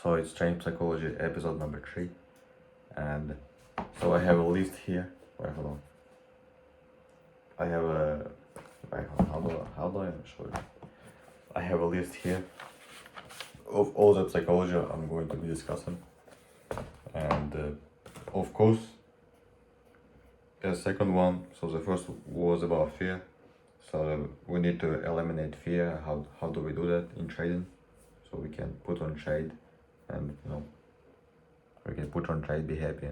So it's Trading Psychology episode number 3, and so I have a list here. Wait, hold on. I have a wait, how do I show you? I have a list here of all the psychology I'm going to be discussing, and of course, the second one. So the first was about fear. So we need to eliminate fear. How do we do that in trading? So we can put on trade, and we can put on trade, be happy,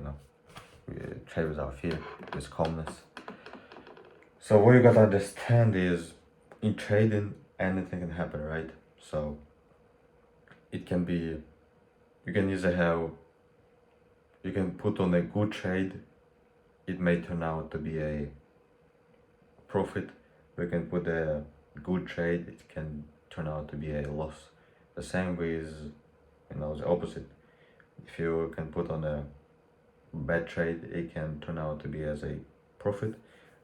we trade without fear, with calmness. So what you gotta understand is, in trading, anything can happen, right? So it can be, you can put on a good trade, it may turn out to be a profit. We can put a good trade, it can turn out to be a loss. The same with, the opposite. If you can put on a bad trade, it can turn out to be as a profit,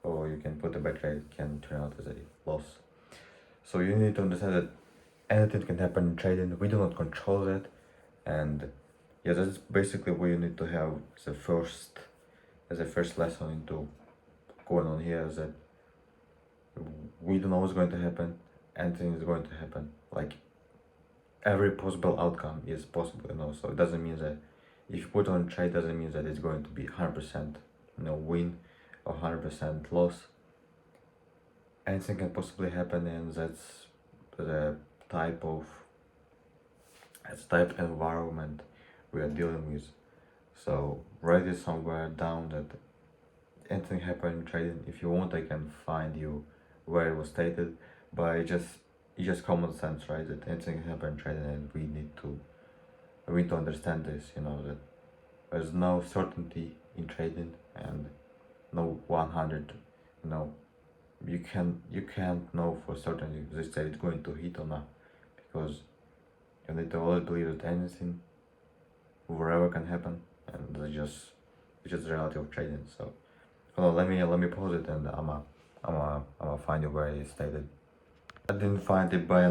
or you can put a bad trade, it can turn out as a loss. So you need to understand that anything can happen in trading. We do not control that, and yeah, that's basically what you need to have as a first lesson into going on here, is that we don't know what's going to happen. Anything is going to happen. Like, every possible outcome is possible, so it doesn't mean that if you put on trade, doesn't mean that it's going to be 100% win or 100% loss. Anything can possibly happen, and that's the type of environment we are dealing with. So write it somewhere down that anything happen in trading. If you want, I can find you where it was stated, but it's just common sense, right? That anything can happen in trading, and we need to understand this, that there's no certainty in trading, and no 100, you can't know for certain if this trade is going to hit or not, because you need to always believe that anything, wherever, can happen, and it's just the reality of trading. So hold on, let me pause it, and I'ma find you where it stated. I didn't find it, but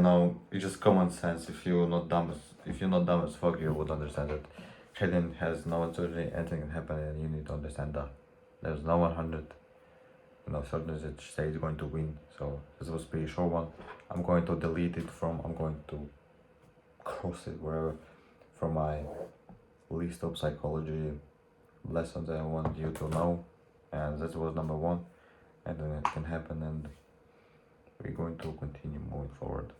it's just common sense. If you're not dumb as fuck, you would understand that trading has no uncertainty, anything can happen, and you need to understand that there's no 100 certainty that say is going to win. So this was a pretty short one. I'm going to delete it I'm going to cross it wherever from my list of psychology lessons that I want you to know, and that was number 1, and then it can happen, and we're going to continue moving forward.